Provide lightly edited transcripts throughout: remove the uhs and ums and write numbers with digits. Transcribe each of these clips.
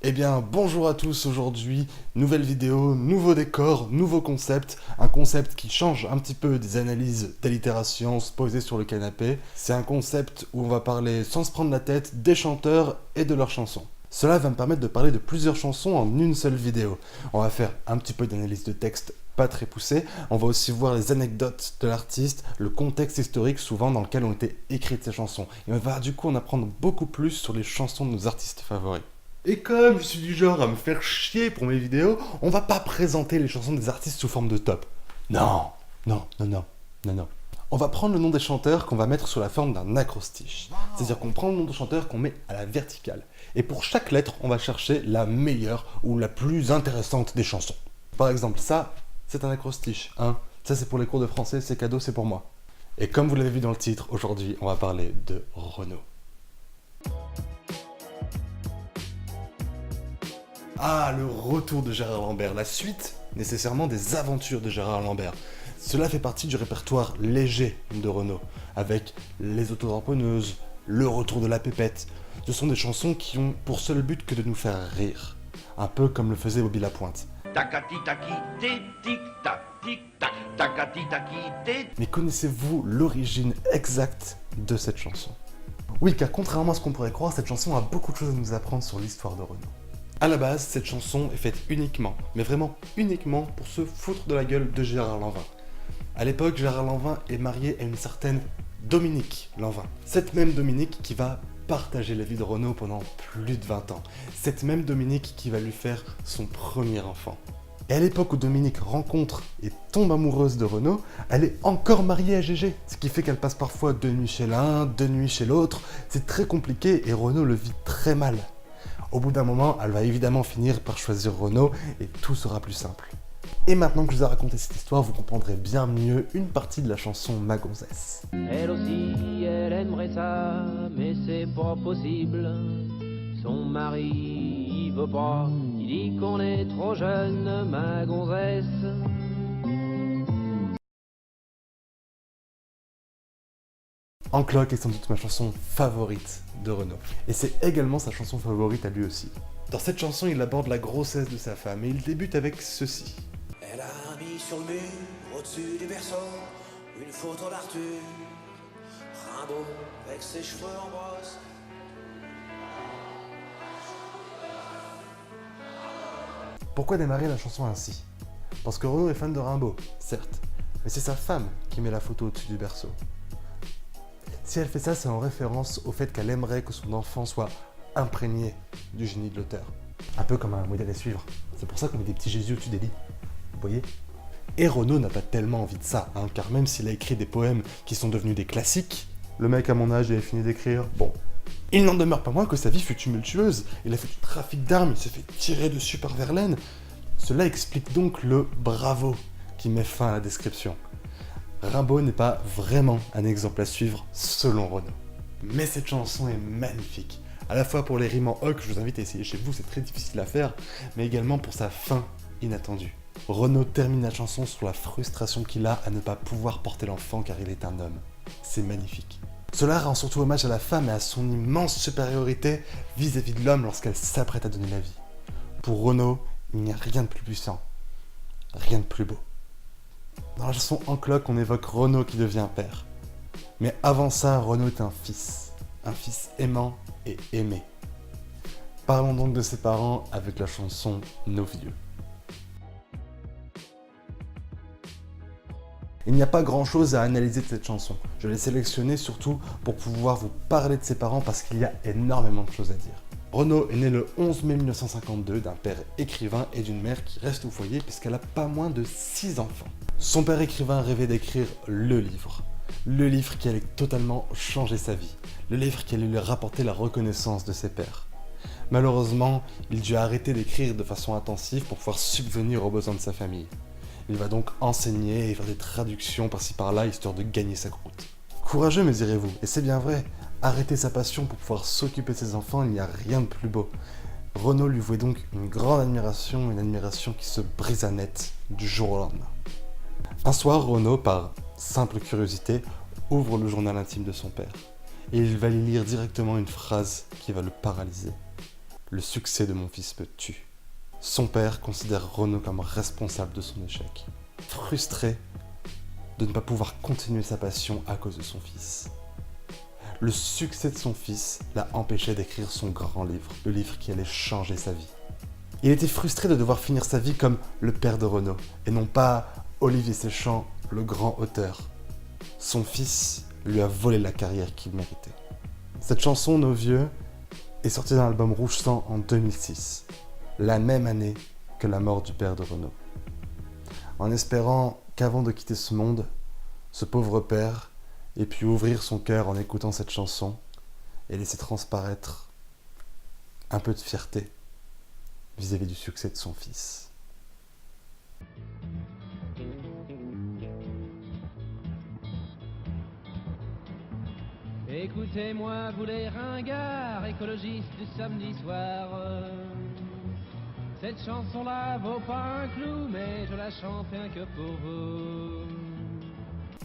Eh bien, bonjour à tous, aujourd'hui, nouvelle vidéo, nouveau décor, nouveau concept, un concept qui change un petit peu des analyses d'allitération posées sur le canapé. C'est un concept où on va parler sans se prendre la tête des chanteurs et de leurs chansons. Cela va me permettre de parler de plusieurs chansons en une seule vidéo. On va faire un petit peu d'analyse de texte pas très poussée, on va aussi voir les anecdotes de l'artiste, le contexte historique souvent dans lequel ont été écrites ces chansons. Et on va du coup en apprendre beaucoup plus sur les chansons de nos artistes favoris. Et comme je suis du genre à me faire chier pour mes vidéos, on va pas présenter les chansons des artistes sous forme de top. Non, non, non, non, non, non. On va prendre le nom des chanteurs qu'on va mettre sous la forme d'un acrostiche. C'est-à-dire qu'on prend le nom de chanteur qu'on met à la verticale. Et pour chaque lettre, on va chercher la meilleure ou la plus intéressante des chansons. Par exemple, ça, c'est un acrostiche. Hein. Ça, c'est pour les cours de français, c'est cadeau, c'est pour moi. Et comme vous l'avez vu dans le titre, aujourd'hui, on va parler de Renaud. Ah, le retour de Gérard Lambert, la suite nécessairement des aventures de Gérard Lambert. Cela fait partie du répertoire léger de Renaud, avec les autotamponneuses, le retour de la pépette. Ce sont des chansons qui ont pour seul but que de nous faire rire, un peu comme le faisait Bobby Lapointe. Mais connaissez-vous l'origine exacte de cette chanson? Oui, car contrairement à ce qu'on pourrait croire, cette chanson a beaucoup de choses à nous apprendre sur l'histoire de Renaud. À la base, cette chanson est faite uniquement, mais vraiment uniquement, pour se foutre de la gueule de Gérard Lanvin. À l'époque, Gérard Lanvin est marié à une certaine Dominique Lanvin. Cette même Dominique qui va partager la vie de Renaud pendant plus de 20 ans. Cette même Dominique qui va lui faire son premier enfant. Et à l'époque où Dominique rencontre et tombe amoureuse de Renaud, elle est encore mariée à Gégé. Ce qui fait qu'elle passe parfois 2 nuits chez l'un, 2 nuits chez l'autre. C'est très compliqué et Renaud le vit très mal. Au bout d'un moment, elle va évidemment finir par choisir Renaud et tout sera plus simple. Et maintenant que je vous ai raconté cette histoire, vous comprendrez bien mieux une partie de la chanson Ma gonzesse. Elle aussi, elle aimerait ça, mais c'est pas possible. Son mari, il veut pas, il dit qu'on est trop jeune, ma gonzesse. En cloque est sans doute ma chanson favorite de Renaud. Et c'est également sa chanson favorite à lui aussi. Dans cette chanson, il aborde la grossesse de sa femme et il débute avec ceci. Elle a mis sur le mur, au-dessus du berceau, une photo d'Arthur, Rimbaud, avec ses cheveux en brosse. Pourquoi démarrer la chanson ainsi? Parce que Renaud est fan de Rimbaud, certes, mais c'est sa femme qui met la photo au-dessus du berceau. Si elle fait ça, c'est en référence au fait qu'elle aimerait que son enfant soit imprégné du génie de l'auteur. Un peu comme un modèle à suivre. C'est pour ça qu'on met des petits Jésus au-dessus des lits. Vous voyez? Et Renaud n'a pas tellement envie de ça, hein, car même s'il a écrit des poèmes qui sont devenus des classiques, le mec à mon âge il avait fini d'écrire, bon. Il n'en demeure pas moins que sa vie fut tumultueuse. Il a fait du trafic d'armes, il s'est fait tirer dessus par Verlaine. Cela explique donc le bravo qui met fin à la description. Rimbaud n'est pas vraiment un exemple à suivre selon Renaud. Mais cette chanson est magnifique. À la fois pour les rimes en hoc, je vous invite à essayer chez vous, c'est très difficile à faire, mais également pour sa fin inattendue. Renaud termine la chanson sur la frustration qu'il a à ne pas pouvoir porter l'enfant car il est un homme. C'est magnifique. Cela rend surtout hommage à la femme et à son immense supériorité vis-à-vis de l'homme lorsqu'elle s'apprête à donner la vie. Pour Renaud, il n'y a rien de plus puissant, rien de plus beau. Dans la chanson En cloque, on évoque Renaud qui devient père. Mais avant ça, Renaud est un fils aimant et aimé. Parlons donc de ses parents avec la chanson Nos vieux. Il n'y a pas grand chose à analyser de cette chanson. Je l'ai sélectionnée surtout pour pouvoir vous parler de ses parents parce qu'il y a énormément de choses à dire. Renaud est né le 11 mai 1952 d'un père écrivain et d'une mère qui reste au foyer puisqu'elle a pas moins de 6 enfants. Son père écrivain rêvait d'écrire le livre qui allait totalement changer sa vie, le livre qui allait lui rapporter la reconnaissance de ses pairs. Malheureusement, il dut arrêter d'écrire de façon intensive pour pouvoir subvenir aux besoins de sa famille. Il va donc enseigner et faire des traductions par-ci par-là histoire de gagner sa croûte. Courageux me direz-vous, et c'est bien vrai, arrêter sa passion pour pouvoir s'occuper de ses enfants, il n'y a rien de plus beau. Renaud lui vouait donc une grande admiration, une admiration qui se brisa net du jour au lendemain. Un soir, Renaud, par simple curiosité, ouvre le journal intime de son père. Et il va y lire directement une phrase qui va le paralyser. Le succès de mon fils me tue. Son père considère Renaud comme responsable de son échec, frustré de ne pas pouvoir continuer sa passion à cause de son fils. Le succès de son fils l'a empêché d'écrire son grand livre, le livre qui allait changer sa vie. Il était frustré de devoir finir sa vie comme le père de Renaud, et non pas Olivier Séchant, le grand auteur. Son fils lui a volé la carrière qu'il méritait. Cette chanson, Nos vieux, est sortie dans l'album Rouge Sang en 2006, la même année que la mort du père de Renaud. En espérant qu'avant de quitter ce monde, ce pauvre père ait pu ouvrir son cœur en écoutant cette chanson et laisser transparaître un peu de fierté vis-à-vis du succès de son fils. Écoutez-moi, vous les ringards, écologistes du samedi soir. Cette chanson-là vaut pas un clou, mais je la chante rien que pour vous.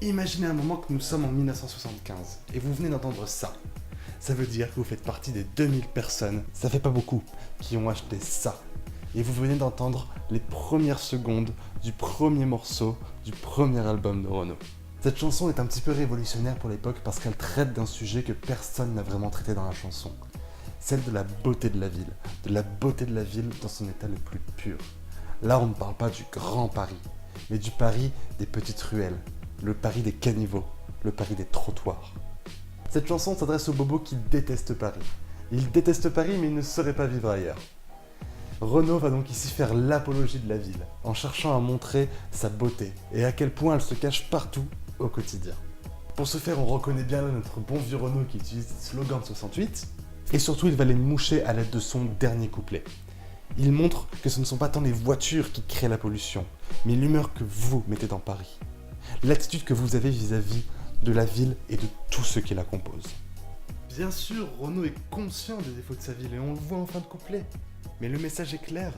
Imaginez un moment que nous sommes en 1975 et vous venez d'entendre ça. Ça veut dire que vous faites partie des 2000 personnes, ça fait pas beaucoup, qui ont acheté ça. Et vous venez d'entendre les premières secondes du premier morceau du premier album de Renaud. Cette chanson est un petit peu révolutionnaire pour l'époque parce qu'elle traite d'un sujet que personne n'a vraiment traité dans la chanson. Celle de la beauté de la ville dans son état le plus pur. Là, on ne parle pas du grand Paris, mais du Paris des petites ruelles, le Paris des caniveaux, le Paris des trottoirs. Cette chanson s'adresse aux bobos qui détestent Paris. Ils détestent Paris, mais ils ne sauraient pas vivre ailleurs. Renaud va donc ici faire l'apologie de la ville, en cherchant à montrer sa beauté et à quel point elle se cache partout au quotidien. Pour ce faire, on reconnaît bien là notre bon vieux Renaud qui utilise des slogans de 68, et surtout il va les moucher à l'aide de son dernier couplet. Il montre que ce ne sont pas tant les voitures qui créent la pollution, mais l'humeur que vous mettez dans Paris, l'attitude que vous avez vis-à-vis de la ville et de tous ceux qui la composent. Bien sûr, Renaud est conscient des défauts de sa ville et on le voit en fin de couplet. Mais le message est clair.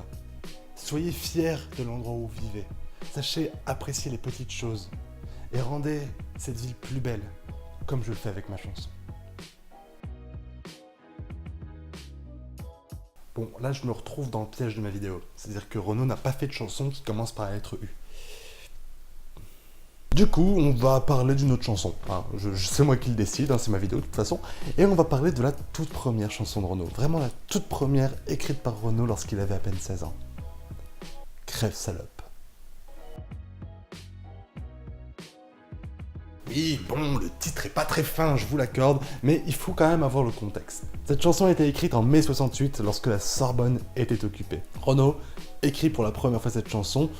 Soyez fiers de l'endroit où vous vivez. Sachez apprécier les petites choses. Et rendez cette ville plus belle, comme je le fais avec ma chanson. Bon, là je me retrouve dans le piège de ma vidéo. C'est-à-dire que Renaud n'a pas fait de chanson qui commence par la lettre U. Du coup, on va parler d'une autre chanson. Enfin, c'est moi qui le décide, c'est ma vidéo de toute façon. Et on va parler de la toute première chanson de Renaud. Vraiment la toute première écrite par Renaud lorsqu'il avait à peine 16 ans. Crève salope. Oui, bon, le titre est pas très fin, je vous l'accorde, mais il faut quand même avoir le contexte. Cette chanson a été écrite en mai 68 lorsque la Sorbonne était occupée. Renaud écrit pour la première fois cette chanson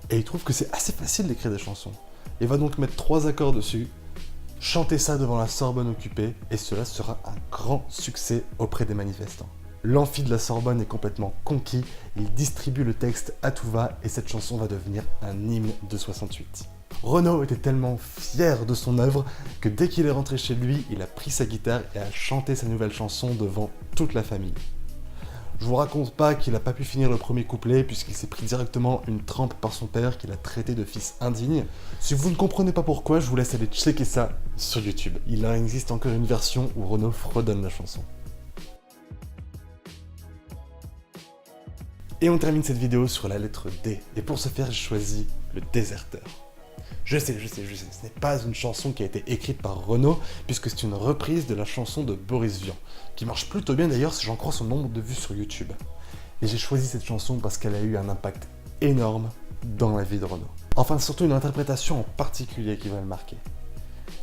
et il trouve que c'est assez facile d'écrire des chansons. Il va donc mettre 3 accords dessus, chanter ça devant la Sorbonne occupée, et cela sera un grand succès auprès des manifestants. L'amphi de la Sorbonne est complètement conquis, il distribue le texte à tout va, et cette chanson va devenir un hymne de 68. Renaud était tellement fier de son œuvre que dès qu'il est rentré chez lui, il a pris sa guitare et a chanté sa nouvelle chanson devant toute la famille. Je vous raconte pas qu'il a pas pu finir le premier couplet puisqu'il s'est pris directement une trempe par son père qu'il a traité de fils indigne. Si vous ne comprenez pas pourquoi, je vous laisse aller checker ça sur YouTube. Il en existe encore une version où Renaud fredonne la chanson. Et on termine cette vidéo sur la lettre D. Et pour ce faire, j'ai choisi le Déserteur. Je sais, ce n'est pas une chanson qui a été écrite par Renaud, puisque c'est une reprise de la chanson de Boris Vian, qui marche plutôt bien d'ailleurs si j'en crois son nombre de vues sur YouTube. Et j'ai choisi cette chanson parce qu'elle a eu un impact énorme dans la vie de Renaud. Enfin, surtout une interprétation en particulier qui va le marquer.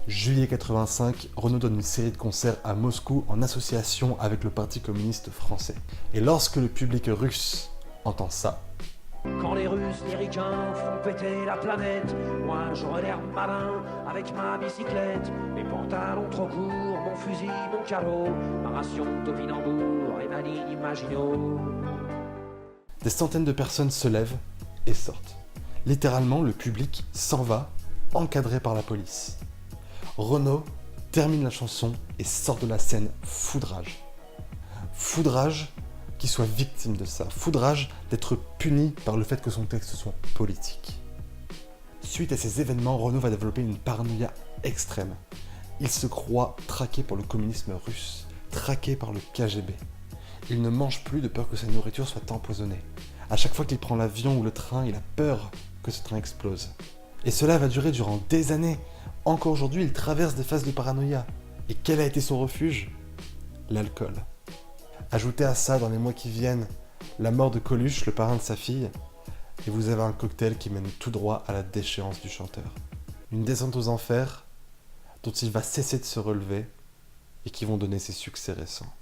Juillet 85, Renaud donne une série de concerts à Moscou en association avec le Parti communiste français. Et lorsque le public russe entend ça, Quand les Russes, les Ricains font péter la planète, moi j'aurai l'air malin avec ma bicyclette, mes pantalons trop courts, mon fusil, mon calot, ma ration de Topinambour et ma ligne Maginot. des centaines de personnes se lèvent et sortent. Littéralement, le public s'en va, encadré par la police. Renaud termine la chanson et sort de la scène foudrage. Foudrage qu'il soit victime de ça. Foudrage d'être puni par le fait que son texte soit politique. Suite à ces événements, Renaud va développer une paranoïa extrême. Il se croit traqué par le communisme russe, traqué par le KGB. Il ne mange plus de peur que sa nourriture soit empoisonnée. À chaque fois qu'il prend l'avion ou le train, il a peur que ce train explose. Et cela va durer durant des années. Encore aujourd'hui, il traverse des phases de paranoïa. Et quel a été son refuge? L'alcool. Ajoutez à ça, dans les mois qui viennent, la mort de Coluche, le parrain de sa fille, et vous avez un cocktail qui mène tout droit à la déchéance du chanteur. Une descente aux enfers dont il va cesser de se relever et qui vont donner ses succès récents.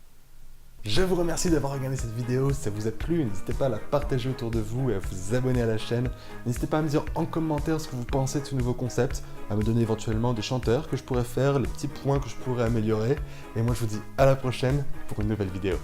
Je vous remercie d'avoir regardé cette vidéo. Si ça vous a plu, n'hésitez pas à la partager autour de vous et à vous abonner à la chaîne. N'hésitez pas à me dire en commentaire ce que vous pensez de ce nouveau concept, à me donner éventuellement des chanteurs que je pourrais faire, les petits points que je pourrais améliorer. Et moi je vous dis à la prochaine pour une nouvelle vidéo.